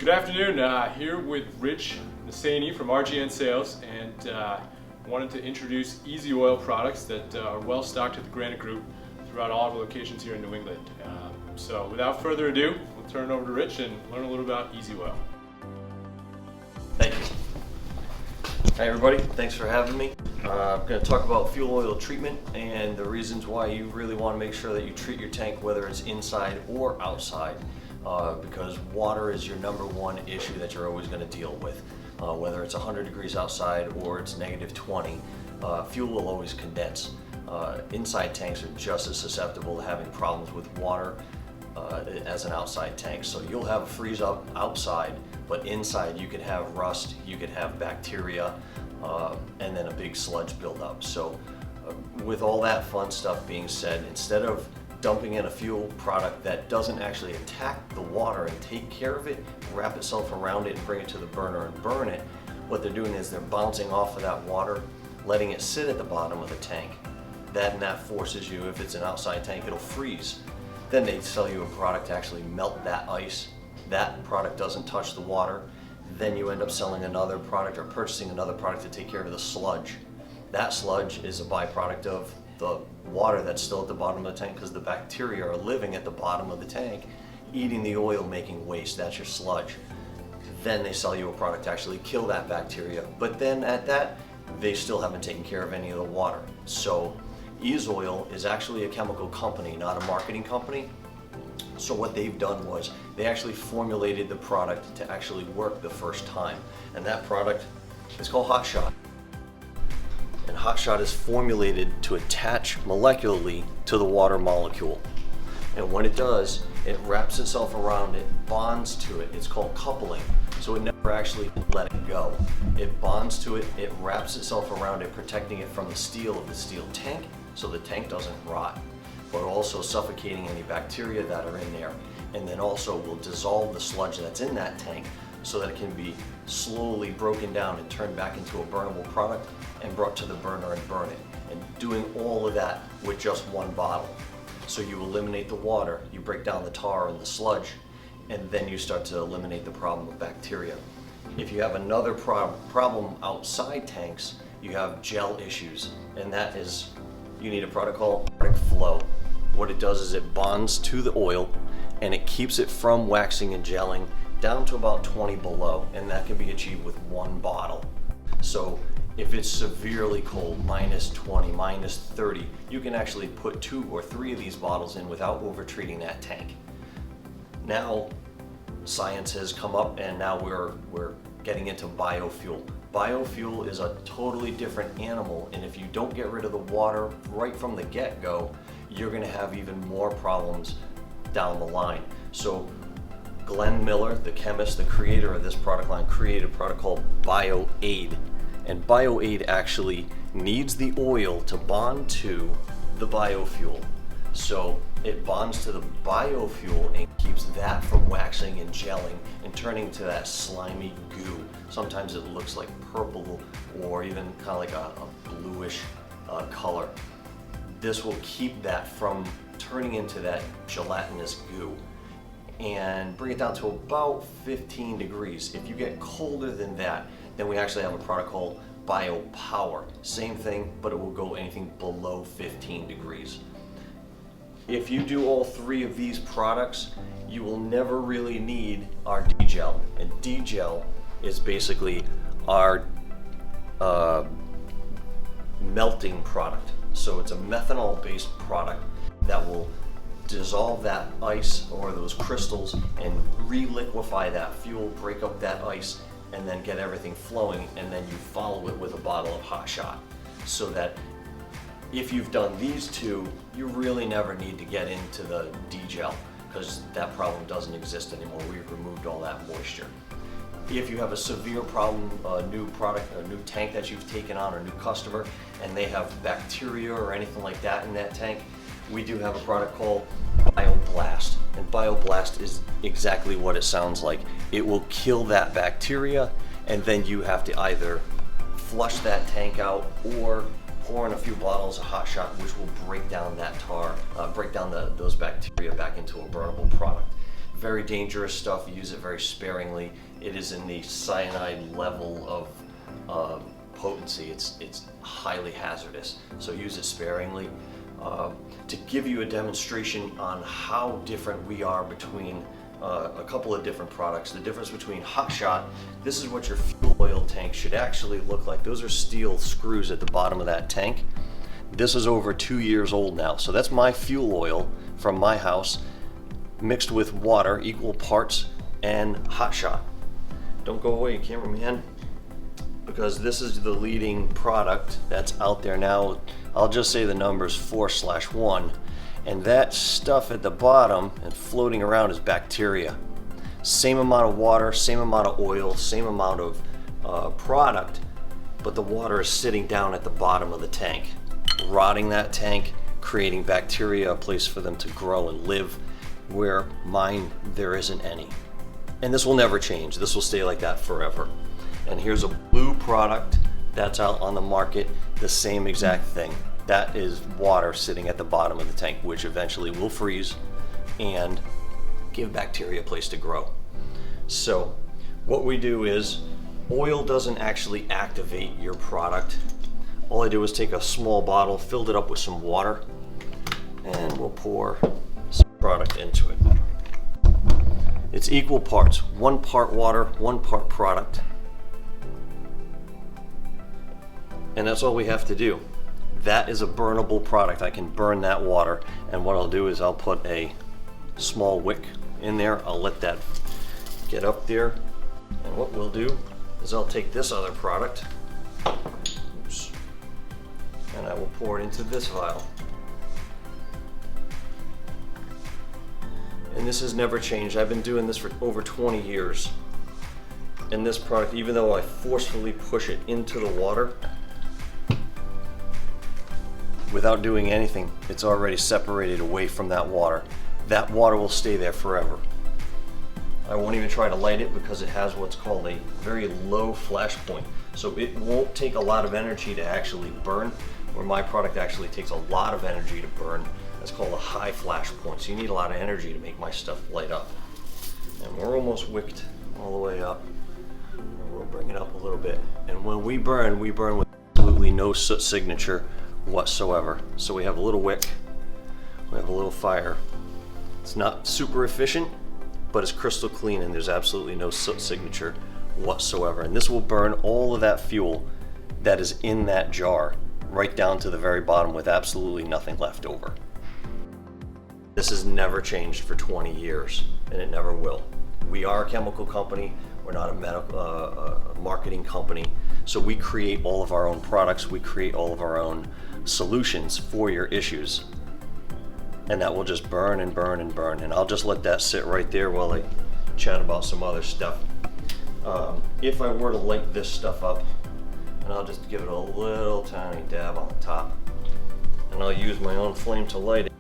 Good afternoon, here with Rich Nassani from RGN Sales, and wanted to introduce E-ZOIL products that are well stocked at the Granite Group throughout all of the locations here in New England. So without further ado, we'll turn it over to Rich and learn a little about E-ZOIL. Thank you. Hi everybody, thanks for having me. I'm going to talk about fuel oil treatment and the reasons why you really want to make sure that you treat your tank whether it's inside or outside, because water is your number one issue that you're always going to deal with. Whether it's 100 degrees outside or it's negative 20, fuel will always condense. Inside tanks are just as susceptible to having problems with water as an outside tank. So you'll have a freeze up outside, but inside you could have rust, you could have bacteria, and then a big sludge buildup. So with all that fun stuff being said, instead of dumping in a fuel product that doesn't actually attack the water and take care of it, wrap itself around it and bring it to the burner and burn it, what they're doing is they're bouncing off of that water, letting it sit at the bottom of the tank. That forces you, if it's an outside tank, it'll freeze. Then they sell you a product to actually melt that ice. That product doesn't touch the water. Then you end up selling another product or purchasing another product to take care of the sludge. That sludge is a byproduct of the water that's still at the bottom of the tank because the bacteria are living at the bottom of the tank, eating the oil, making waste. That's your sludge. Then they sell you a product to actually kill that bacteria. But then at that, they still haven't taken care of any of the water. So E-ZOIL is actually a chemical company, not a marketing company. So what they've done was they actually formulated the product to actually work the first time. And that product is called Hotshot. And Hotshot is formulated to attach molecularly to the water molecule. And when it does, it wraps itself around it, bonds to it. It's called coupling. So it never actually let it go. It bonds to it, it wraps itself around it, protecting it from the steel of the steel tank so the tank doesn't rot, but also suffocating any bacteria that are in there. And then also will dissolve the sludge that's in that tank so that it can be slowly broken down and turned back into a burnable product and brought to the burner and burn it. And doing all of that with just one bottle. So you eliminate the water, you break down the tar and the sludge, and then you start to eliminate the problem of bacteria. If you have another problem outside tanks, you have gel issues, and that is, you need a product called Biofuel. What it does is it bonds to the oil and it keeps it from waxing and gelling down to about 20 below, and that can be achieved with one bottle. So if it's severely cold, minus 20, minus 30, you can actually put 2 or 3 of these bottles in without over-treating that tank. Now, science has come up and now we're getting into biofuel. Biofuel is a totally different animal, and if you don't get rid of the water right from the get-go, you're gonna have even more problems down the line. So Glenn Miller, the chemist, the creator of this product line, created a product called BioAid. And BioAid actually needs the oil to bond to the biofuel. So it bonds to the biofuel and keeps that from waxing and gelling and turning to that slimy goo. Sometimes it looks like purple or even kind of like a bluish color. This will keep that from turning into that gelatinous goo and bring it down to about 15 degrees. If you get colder than that, then we actually have a product called BioPower. Same thing, but it will go anything below 15 degrees. If you do all 3 of these products, you will never really need our Degel. And Degel is basically our melting product. So it's a methanol-based product that will dissolve that ice or those crystals and re-liquefy that fuel, break up that ice, and then get everything flowing, and then you follow it with a bottle of Hotshot. So that if you've done these 2, you really never need to get into the Degel because that problem doesn't exist anymore. We've removed all that moisture. If you have a severe problem, a new product, a new tank that you've taken on, or a new customer, and they have bacteria or anything like that in that tank, we do have a product called Bioblast. And Bioblast is exactly what it sounds like. It will kill that bacteria, and then you have to either flush that tank out or pour in a few bottles of Hotshot, which will break down that tar, break down those bacteria back into a burnable product. very dangerous stuff. Use it very sparingly. It is in the cyanide level of potency. It's highly hazardous, so use it sparingly. To give you a demonstration on how different we are between a couple of different products, the difference between Hotshot, this is what your fuel oil tank should actually look like. Those are steel screws at the bottom of that tank. This is over 2 years old now, so that's my fuel oil from my house mixed with water, equal parts, and Hotshot. Don't go away, cameraman, because this is the leading product that's out there now. I'll just say the numbers 4/1, and that stuff at the bottom and floating around is bacteria. Same amount of water, same amount of oil, same amount of product, but the water is sitting down at the bottom of the tank, rotting that tank, creating bacteria, a place for them to grow and live, where mine, there isn't any. And this will never change. This will stay like that forever. And here's a blue product that's out on the market, the same exact thing. That is water sitting at the bottom of the tank, which eventually will freeze and give bacteria a place to grow. So what we do is, oil doesn't actually activate your product. All I do is take a small bottle, filled it up with some water, and we'll pour some product into it. It's equal parts, 1 part water, 1 part product. And that's all we have to do. That is a burnable product. I can burn that water, and what I'll do is I'll put a small wick in there. I'll let that get up there, and what we'll do is I'll take this other product, oops, and I will pour it into this vial. And this has never changed. I've been doing this for over 20 years. And this product, even though I forcefully push it into the water, without doing anything, it's already separated away from that water. That water will stay there forever. I won't even try to light it because it has what's called a very low flash point. So it won't take a lot of energy to actually burn, where my product actually takes a lot of energy to burn. That's called a high flash point. So you need a lot of energy to make my stuff light up. And we're almost wicked all the way up. And we'll bring it up a little bit. And when we burn with absolutely no soot signature whatsoever. So we have a little wick, we have a little fire. It's not super efficient, but it's crystal clean, and there's absolutely no soot signature whatsoever. And this will burn all of that fuel that is in that jar right down to the very bottom with absolutely nothing left over. This has never changed for 20 years, and it never will. We are a chemical company. We're not a medical marketing company. So we create all of our own products. We create all of our own solutions for your issues. And that will just burn and burn and burn. And I'll just let that sit right there while I chat about some other stuff. If I were to light this stuff up, and I'll just give it a little tiny dab on the top, and I'll use my own flame to light it.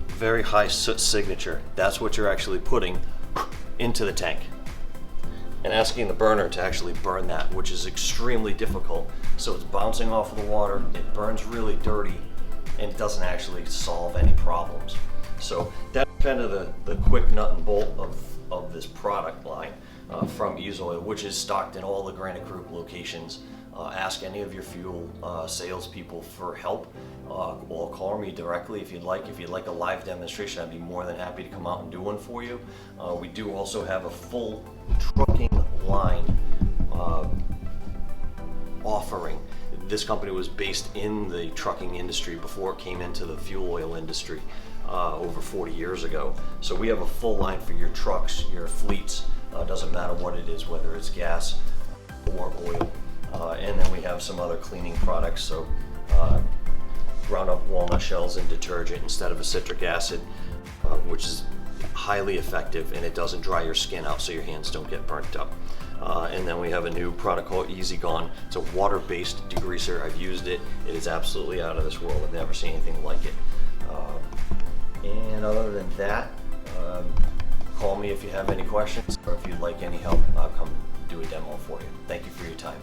Very high soot signature. That's what you're actually putting into the tank. And asking the burner to actually burn that, which is extremely difficult. So it's bouncing off of the water, it burns really dirty, and it doesn't actually solve any problems. So that's kind of the quick nut and bolt of this product line from E-ZOIL, which is stocked in all the Granite Group locations. Ask any of your fuel salespeople for help, or call me directly if you'd like. If you'd like a live demonstration, I'd be more than happy to come out and do one for you. We do also have a full trucking line offering. This company was based in the trucking industry before it came into the fuel oil industry over 40 years ago. So we have a full line for your trucks, your fleets. Doesn't matter what it is, whether it's gas or oil. And then we have some other cleaning products, so ground up walnut shells and detergent instead of a citric acid, which is highly effective, and it doesn't dry your skin out so your hands don't get burnt up. And then we have a new product called E-ZOIL. It's a water-based degreaser. I've used it. It is absolutely out of this world. I've never seen anything like it. And other than that, call me if you have any questions, or if you'd like any help, I'll come do a demo for you. Thank you for your time.